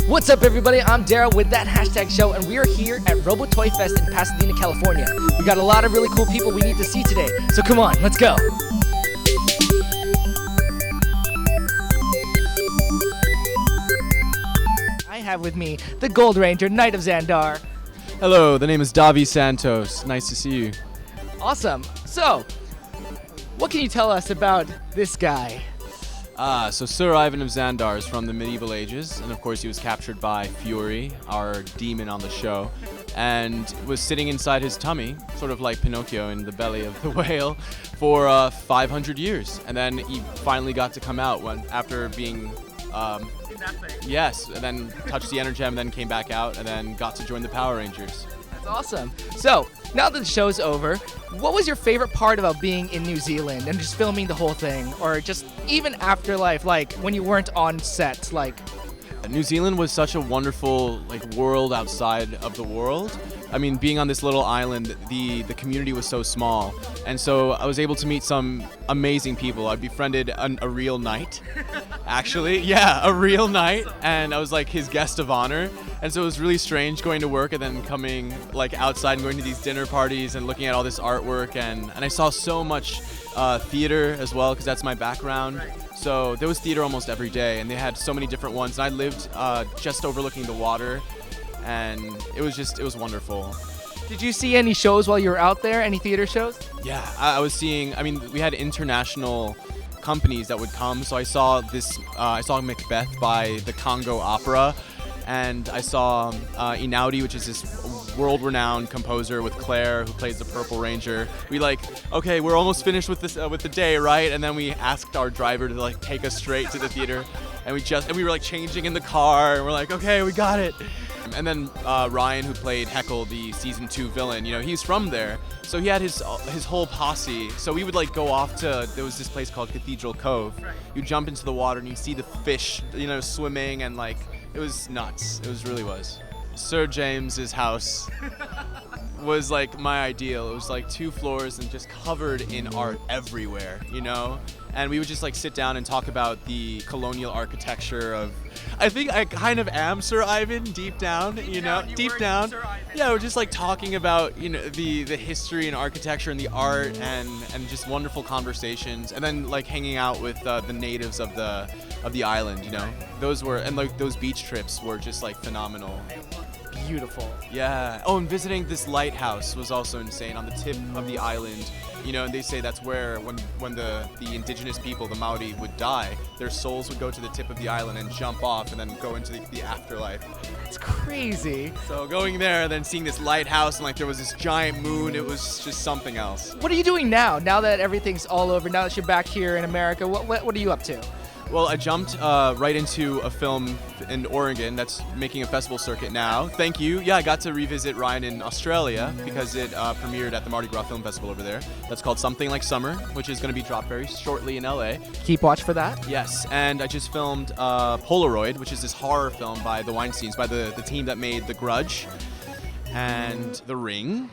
What's up, everybody? I'm Darrel with That Hashtag Show, and we are here at Robo Toy Fest in Pasadena, California. We got a lot of really cool people we need to see today, so come on, let's go. I have with me the Gold Ranger, Knight of Xandar. Hello, the name is Davi Santos. Nice to see you. Awesome. So, what can you tell us about this guy? So Sir Ivan of Xandar is from the medieval ages, and of course he was captured by Fury, our demon on the show, and was sitting inside his tummy, sort of like Pinocchio in the belly of the whale, for 500 years. And then he finally got to come out after being... yes, and then touched the Energem, and then came back out, and then got to join the Power Rangers. That's awesome. So, now that the show's over, what was your favorite part about being in New Zealand and just filming the whole thing? Or just even afterlife, like when you weren't on set, like... New Zealand was such a wonderful world outside of the world. I mean, being on this little island, the community was so small, and so I was able to meet some amazing people. I befriended a real knight, actually. Yeah, a real knight, and I was like his guest of honor. And so it was really strange going to work and then coming outside and going to these dinner parties and looking at all this artwork, and I saw so much theater as well, because that's my background. So there was theater almost every day, and they had so many different ones. And I lived just overlooking the water, and it was wonderful. Did you see any shows while you were out there? Any theater shows? Yeah, I was seeing, we had international companies that would come. So I saw Macbeth by the Congo Opera, and I saw Inaudi, which is this world-renowned composer, with Claire, who plays the Purple Ranger. We okay, we're almost finished with this with the day, right? And then we asked our driver to take us straight to the theater, and we were changing in the car, and we're like, okay, we got it. And then Ryan, who played Heckle, the season 2 villain, he's from there, so he had his whole posse. So we would go off to, there was this place called Cathedral Cove. You jump into the water and you see the fish, swimming, and it was nuts. It really was. Sir James's house was my ideal. It was 2 floors and just covered in art everywhere, And we would just sit down and talk about the colonial architecture of... I think I kind of am Sir Ivan deep down, deep down. Yeah, we're just talking about the history and architecture and the art, and just wonderful conversations, and then hanging out with the natives of the island. Those were, and those beach trips were just phenomenal. Beautiful. Yeah. Oh, and visiting this lighthouse was also insane on the tip of the island. And they say that's where when the indigenous people, the Maori, would die, their souls would go to the tip of the island and jump off and then go into the afterlife. It's crazy. So going there and then seeing this lighthouse, and there was this giant moon, it was just something else. What are you doing now that everything's all over, now that you're back here in America? What are you up to? Well, I jumped right into a film in Oregon that's making a festival circuit now. Thank you. Yeah, I got to revisit Ryan in Australia because it premiered at the Mardi Gras Film Festival over there. That's called Something Like Summer, which is going to be dropped very shortly in LA. Keep watch for that. Yes, and I just filmed Polaroid, which is this horror film by the Weinsteins, by the team that made The Grudge and The Ring.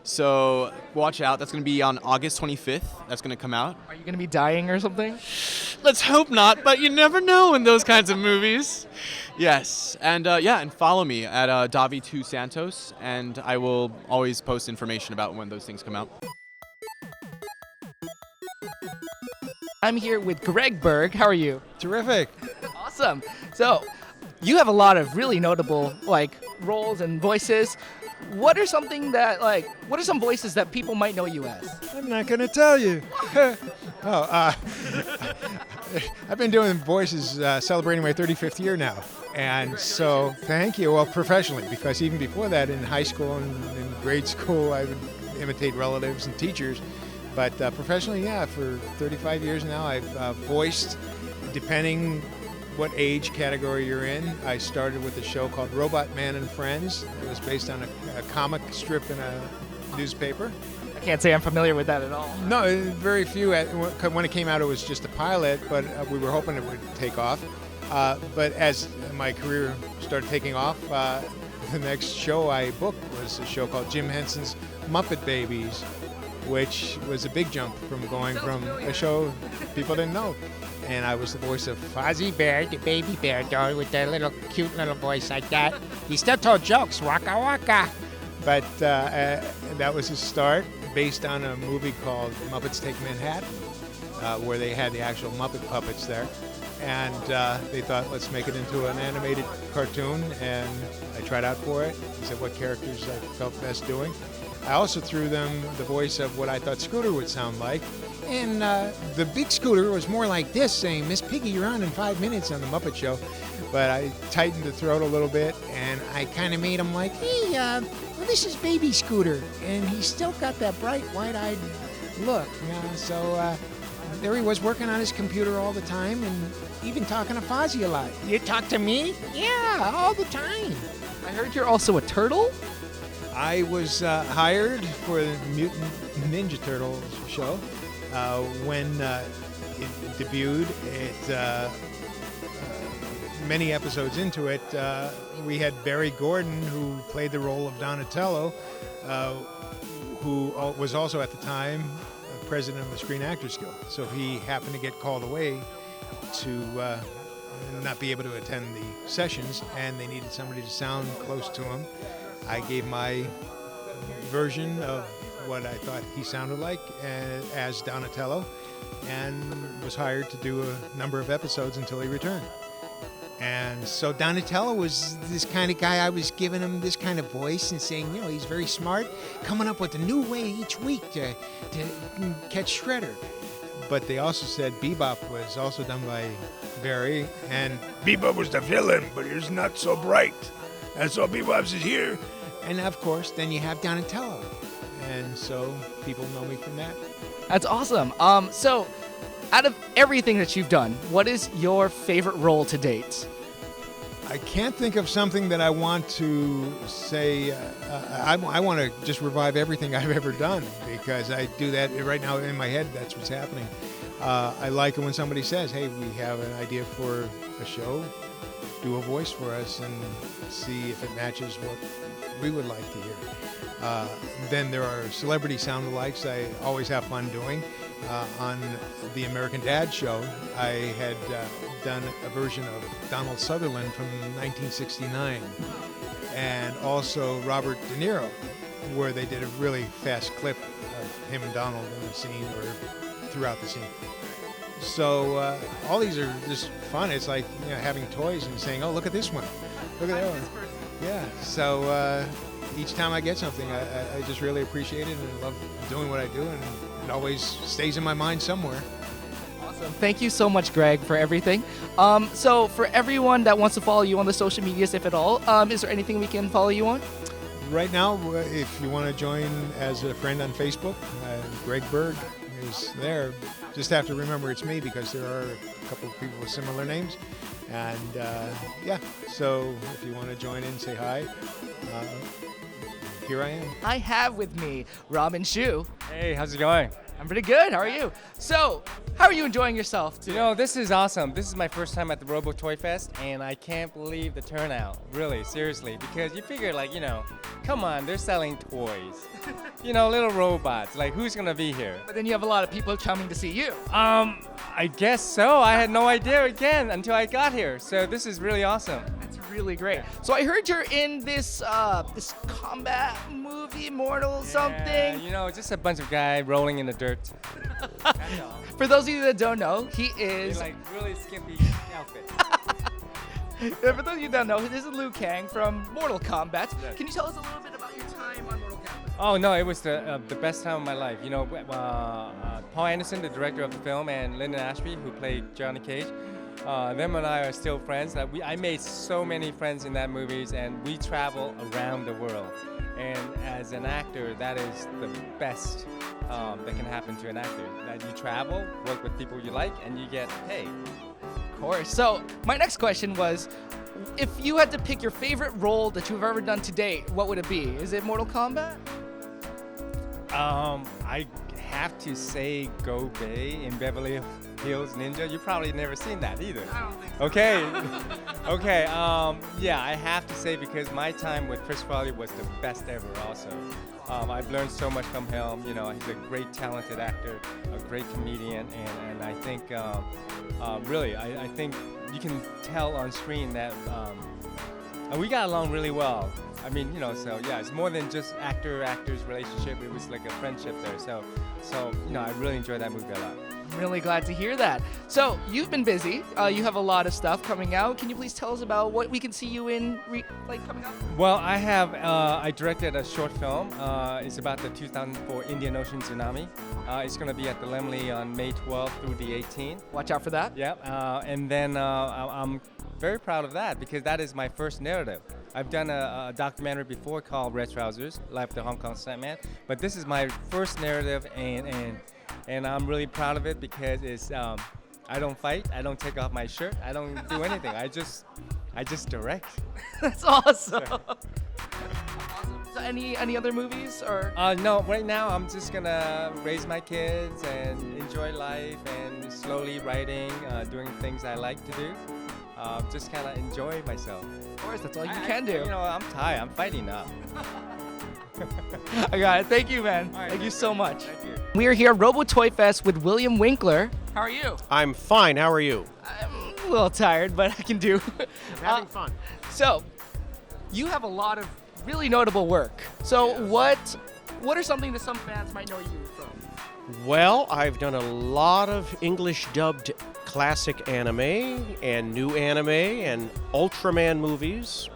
So watch out. That's going to be on August 25th. That's going to come out. Are you going to be dying or something? Let's hope not, but you never know in those kinds of movies. Yes, and and follow me at Davi2 Santos, and I will always post information about when those things come out. I'm here with Greg Berg. How are you? Terrific. Awesome. So, you have a lot of really notable roles and voices. What are some voices that people might know you as? I'm not going to tell you. I've been doing voices celebrating my 35th year now. And so, thank you. Well, professionally, because even before that, in high school and in grade school, I would imitate relatives and teachers. But professionally, yeah, for 35 years now, I've voiced, depending what age category you're in. I started with a show called Robot Man and Friends. It was based on a comic strip in a newspaper. I can't say I'm familiar with that at all. No, very few. When it came out, it was just a pilot, but we were hoping it would take off. But as my career started taking off, the next show I booked was a show called Jim Henson's Muppet Babies. which was a big jump from going from a show people didn't know. And I was the voice of Fozzie Bear, the baby bear dog, with that little cute little voice like that. He still told jokes, waka waka. But that was his start, based on a movie called Muppets Take Manhattan, where they had the actual Muppet puppets there. And they thought, let's make it into an animated cartoon, and I tried out for it. He said what characters I felt best doing. I also threw them the voice of what I thought Scooter would sound like. And the big Scooter was more like this, saying, Miss Piggy, you're on in 5 minutes on the Muppet Show. But I tightened the throat a little bit, and I kind of made him like, hey, well, this is baby Scooter. And he's still got that bright, wide-eyed look. So there he was working on his computer all the time, and even talking to Fozzie a lot. You talk to me? Yeah, all the time. I heard you're also a turtle? I was hired for the Mutant Ninja Turtles show when it debuted. Many episodes into it, we had Barry Gordon, who played the role of Donatello, who was also at the time president of the Screen Actors Guild. So he happened to get called away to not be able to attend the sessions, and they needed somebody to sound close to him. I gave my version of what I thought he sounded like as Donatello, and was hired to do a number of episodes until he returned. And so Donatello was this kind of guy. I was giving him this kind of voice and saying, he's very smart, coming up with a new way each week to catch Shredder. But they also said Bebop was also done by Barry, and Bebop was the villain, but he's not so bright. And so Bebop's is here. And of course, then you have Donatello. And so people know me from that. That's awesome. So out of everything that you've done, what is your favorite role to date? I can't think of something that I want to say. I want to just revive everything I've ever done, because I do that right now in my head. That's what's happening. I like it when somebody says, hey, we have an idea for a show. Do a voice for us and see if it matches what we would like to hear. Then there are celebrity sound-alikes I always have fun doing. On the American Dad show, I had done a version of Donald Sutherland from 1969, and also Robert De Niro, where they did a really fast clip of him and Donald in the scene or throughout the scene. So all these are just fun. It's like having toys and saying, oh, look at this one. Look at that one. Yeah, so each time I get something, I just really appreciate it and love doing what I do, and it always stays in my mind somewhere. Awesome. Thank you so much, Greg, for everything. So for everyone that wants to follow you on the social medias, if at all, is there anything we can follow you on? Right now, if you want to join as a friend on Facebook, Greg Berg is there. Just have to remember it's me, because there are a couple of people with similar names. And yeah, so if you want to join in, say hi. Here I am. I have with me Robin Shue. Hey, how's it going? I'm pretty good. How are you? So, how are you enjoying yourself today? This is awesome. This is my first time at the Robo Toy Fest, and I can't believe the turnout. Really, seriously, because you figure, come on, they're selling toys. Little robots. Who's gonna be here? But then you have a lot of people coming to see you. I guess so. I had no idea again until I got here. So this is really awesome. That's really great. So I heard you're in this this combat movie, Mortal something. Just a bunch of guys rolling in the dirt. That's all. For those of you that don't know, he is really skimpy outfit. For those of you that don't know, this is Liu Kang from Mortal Kombat. Yes. Can you tell us a little bit about your time on Mortal Kombat? Oh no, it was the best time of my life. Paul Anderson, the director of the film, and Lyndon Ashby, who played Johnny Cage. Them and I are still friends. I made so many friends in that movies, and we travel around the world. And as an actor, that is the best that can happen to an actor. That you travel, work with people you like, and you get paid. Of course. So my next question was, if you had to pick your favorite role that you've ever done to date, what would it be? Is it Mortal Kombat? I have to say Go Bay in Beverly Hills Ninja. You probably never seen that either. I don't think so. Okay. Okay. Yeah, I have to say because my time with Chris Farley was the best ever. Also, I've learned so much from him. You know, he's a great, talented actor, a great comedian, and I think really, I think you can tell on screen that and we got along really well. I mean, you know, so yeah, it's more than just actor-actor's relationship. It was like a friendship there. So you know, I really enjoyed that movie a lot. I'm really glad to hear that. So you've been busy. You have a lot of stuff coming out. Can you please tell us about what we can see you in, coming up? Well, I directed a short film. It's about the 2004 Indian Ocean tsunami. It's going to be at the Laemmle on May 12th through the 18th. Watch out for that. Yep. And then I'm very proud of that because that is my first narrative. I've done a documentary before called Red Trousers, Life of the Hong Kong Stuntman, but this is my first narrative, and I'm really proud of it because it's I don't fight, I don't take off my shirt, I don't do anything. I just direct. That's awesome. So any other movies or? No, right now I'm just gonna raise my kids and enjoy life and slowly writing, doing things I like to do. Just kind of enjoy myself. Of course, that's all you can do. You know, I'm tired. I'm fighting up. I got it. Thank you, man. All right, Thank you so much. Thank you. We are here at Robo Toy Fest with William Winkler. How are you? I'm fine. How are you? I'm a little tired, but I can do. Having fun. So, you have a lot of really notable work. So, what are something that some fans might know you from? Well, I've done a lot of English dubbed classic anime and new anime and Ultraman movies.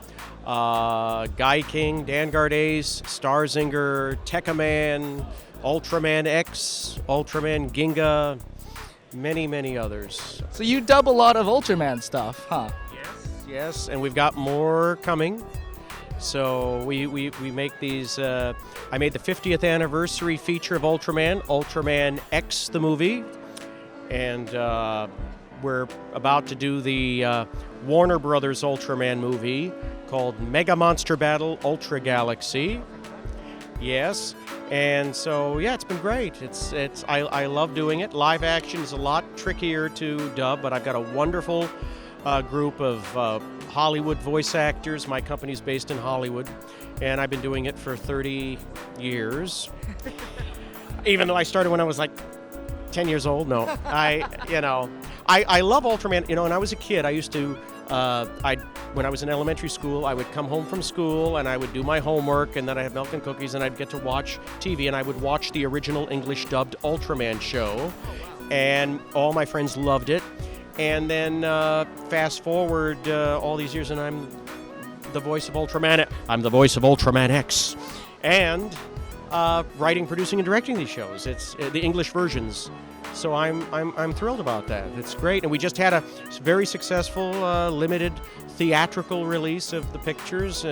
Guy King, Danguard Ace, Starzinger, Tekkaman, Ultraman X, Ultraman Ginga, many others. So you dub a lot of Ultraman stuff, huh? Yes, and we've got more coming. So we make these. I made the 50th anniversary feature of Ultraman, Ultraman X, the movie, and we're about to do the Warner Brothers Ultraman movie called Mega Monster Battle Ultra Galaxy. Yes, and so yeah, it's been great. I love doing it. Live action is a lot trickier to dub, but I've got a wonderful group of Hollywood voice actors. My company's based in Hollywood, and I've been doing it for 30 years. Even though I started when I was like 10 years old. No, I love Ultraman. You know, when I was a kid, I used to, when I was in elementary school, I would come home from school and I would do my homework, and then I had milk and cookies, and I'd get to watch TV, and I would watch the original English dubbed Ultraman show, and all my friends loved it. And then fast forward all these years, and I'm the voice of Ultraman. I'm the voice of Ultraman X, and writing, producing, and directing these shows. It's the English versions. So I'm thrilled about that. It's great, and we just had a very successful limited theatrical release of the pictures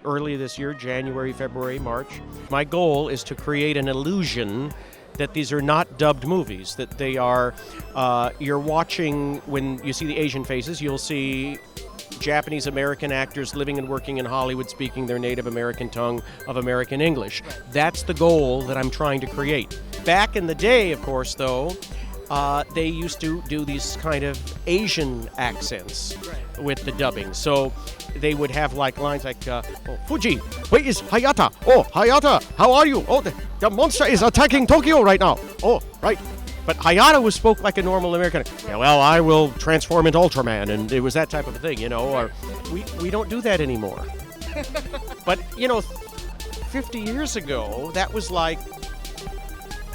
early this year, January, February, March. My goal is to create an illusion that these are not dubbed movies, that they are, you're watching, when you see the Asian faces, you'll see Japanese American actors living and working in Hollywood speaking their native American tongue of American English. That's the goal that I'm trying to create. Back in the day, of course, though, they used to do these kind of Asian accents with the dubbing. So they would have like lines like, oh, Fuji, where is Hayata? Oh, Hayata, how are you? Oh, the monster is attacking Tokyo right now. Oh, right. But Hayata was spoke like a normal American. Yeah, well, I will transform into Ultraman, and it was that type of a thing, you know. Or we don't do that anymore. But, you know, 50 years ago, that was like,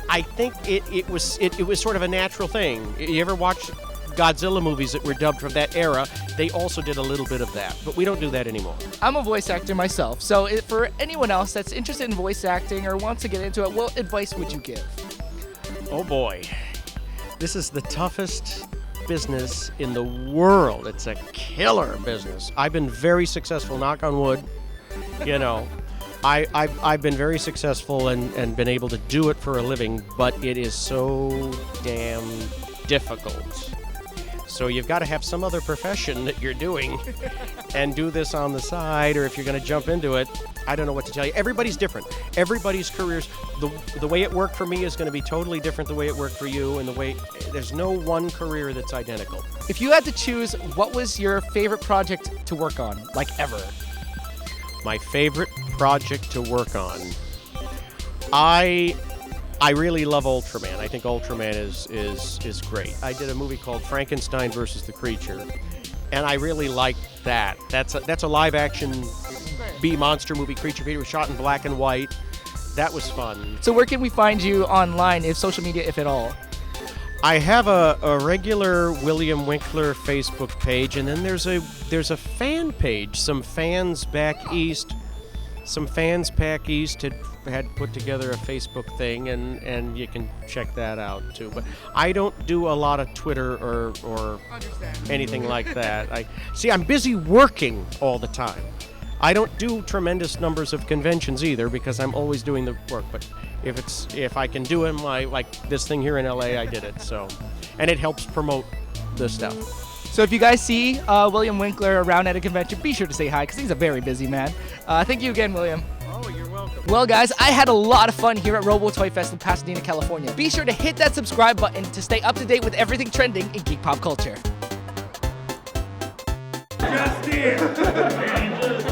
I think it was sort of a natural thing. You ever watch Godzilla movies that were dubbed from that era? They also did a little bit of that, but we don't do that anymore. I'm a voice actor myself, so for anyone else that's interested in voice acting or wants to get into it, what advice would you give? Oh boy, this is the toughest business in the world. It's a killer business. I've been very successful, knock on wood. You know, I've been very successful and been able to do it for a living, but it is so damn difficult. So you've got to have some other profession that you're doing and do this on the side, or if you're going to jump into it, I don't know what to tell you. Everybody's different. Everybody's careers, the way it worked for me is going to be totally different the way it worked for you, and there's no one career that's identical. If you had to choose, what was your favorite project to work on, like ever? My favorite project to work on. I really love Ultraman. I think Ultraman is great. I did a movie called Frankenstein versus the Creature, and I really liked that. That's a live action monster movie. Creature Feature was shot in black and white. That was fun. So where can we find you online, if social media, if at all? I have a regular William Winkler Facebook page, and then there's a fan page. Some fans back east had put together a Facebook thing, and you can check that out too. But I don't do a lot of Twitter or anything like that. I'm busy working all the time. I don't do tremendous numbers of conventions either because I'm always doing the work. But if I can do them, like this thing here in LA, I did it. So, and it helps promote the stuff. So if you guys see William Winkler around at a convention, be sure to say hi, because he's a very busy man. Thank you again, William. Oh, you're welcome. Well, guys, I had a lot of fun here at Robo Toy Fest in Pasadena, California. Be sure to hit that subscribe button to stay up to date with everything trending in geek pop culture. Just Deal.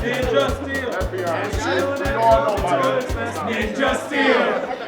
Ninja Steel. FBI. Ninja Steel.